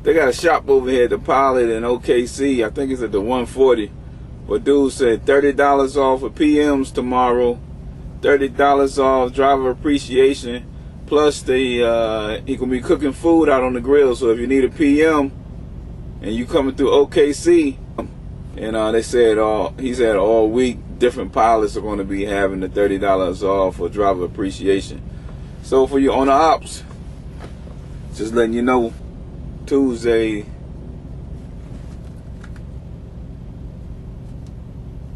They got a shop over here at the Pilot in OKC. I think it's at the 140. But dude said $30 off for PMs tomorrow, $30 off driver appreciation, plus he gonna be cooking food out on the grill. So if you need a PM and you coming through OKC, and he said all week different pilots are going to be having the $30 off for driver appreciation. So for your owner ops, just letting you know, Tuesday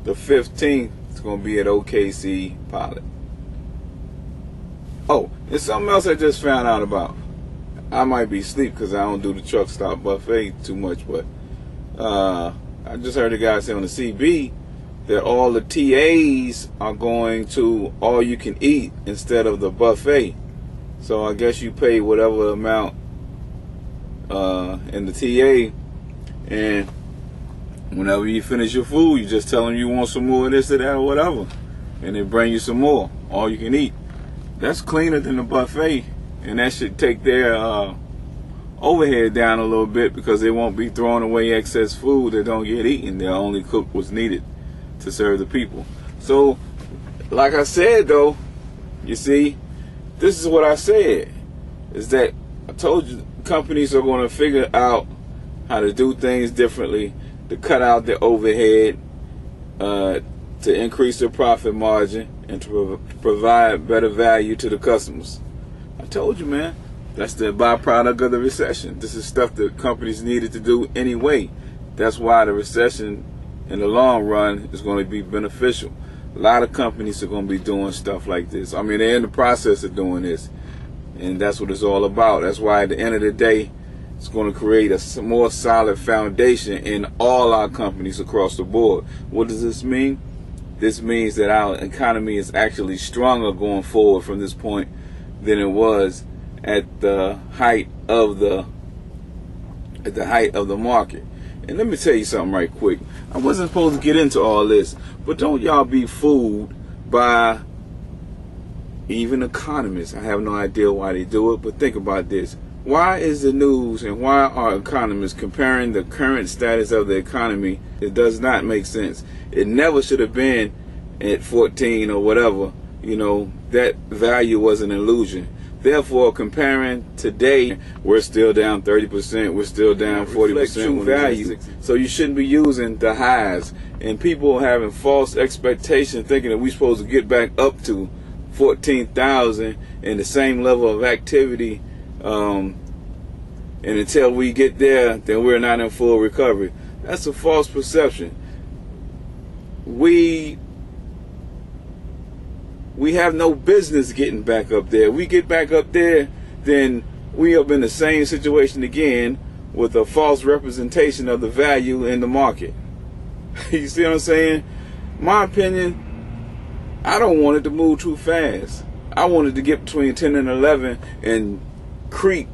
the 15th is going to be at OKC Pilot. Oh, there's something else I just found out about. I might be asleep because I don't do the truck stop buffet too much, but I just heard a guy say on the CB that all the TAs are going to all you can eat instead of the buffet. So I guess you pay whatever amount in the TA, and whenever you finish your food, you just tell them you want some more of this or that or whatever, and they bring you some more, all you can eat. That's cleaner than the buffet, and that should take their overhead down a little bit, because they won't be throwing away excess food that don't get eaten. They'll only cook what's needed to serve the people. So like I said though, you see, this is what I said, is that I told you companies are going to figure out how to do things differently, to cut out the overhead, to increase their profit margin, and to provide better value to the customers. I told you, man, that's the byproduct of the recession. This is stuff that companies needed to do anyway. That's why the recession in the long run is going to be beneficial. A lot of companies are going to be doing stuff like this. I mean, they're in the process of doing this, and that's what it's all about. That's why at the end of the day, it's going to create a more solid foundation in all our companies across the board. What does this mean? This means that our economy is actually stronger going forward from this point than it was at the height of the market. And let me tell you something right quick. I wasn't supposed to get into all this, but don't y'all be fooled by even economists. I have no idea why they do it, but think about this. Why is the news and why are economists comparing the current status of the economy? It does not make sense. It never should have been at 14 or whatever. You know, that value was an illusion. Therefore, comparing today, we're still down 30%, we're still down 40% true value. So you shouldn't be using the highs. And people having false expectations, thinking that we're supposed to get back up to 14,000 and the same level of activity, and until we get there, then we're not in full recovery. That's a false perception. We have no business getting back up there. We get back up there, then we are in the same situation again with a false representation of the value in the market. You see what I'm saying? My opinion, I don't want it to move too fast. I want it to get between 10 and 11 and creep.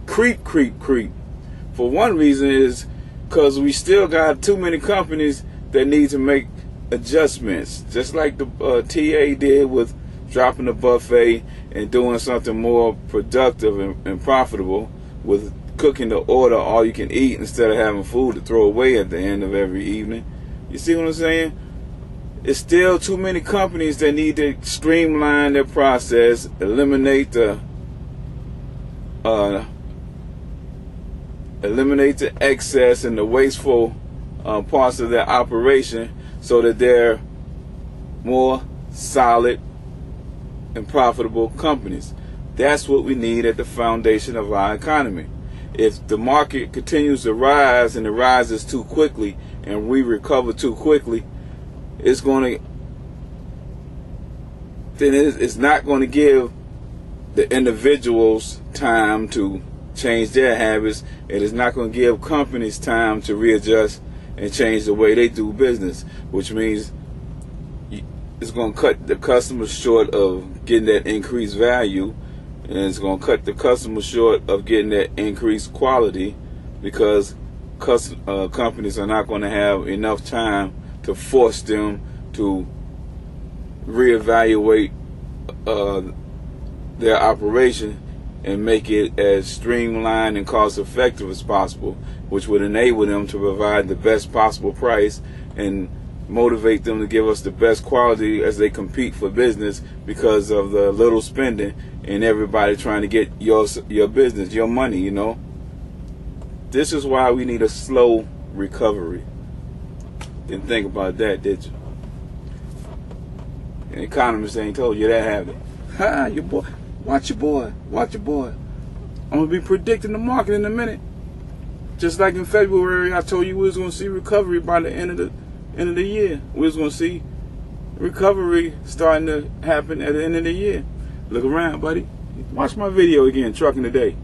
For one reason is because we still got too many companies that need to make adjustments, just like the TA did with dropping the buffet and doing something more productive and profitable with cooking the order all you can eat instead of having food to throw away at the end of every evening. You see what I'm saying? It's still too many companies that need to streamline their process, eliminate the excess and the wasteful parts of their operation, so that they're more solid and profitable companies. That's what we need at the foundation of our economy. If the market continues to rise and it rises too quickly and we recover too quickly, it's not going to give the individuals time to change their habits. It is not going to give companies time to readjust and change the way they do business, which means it's going to cut the customers short of getting that increased value, and it's going to cut the customers short of getting that increased quality, because companies are not going to have enough time to force them to reevaluate their operation and make it as streamlined and cost effective as possible, which would enable them to provide the best possible price and motivate them to give us the best quality as they compete for business, because of the little spending and everybody trying to get your business, your money, you know. This is why we need a slow recovery. Didn't think about that, did you? An economist ain't told you that, have they? Ha, your boy. Watch your boy. Watch your boy. I'm going to be predicting the market in a minute. Just like in February, I told you we was going to see recovery by the end of the year. We was going to see recovery starting to happen at the end of the year. Look around, buddy. Watch my video again, Trucking Today.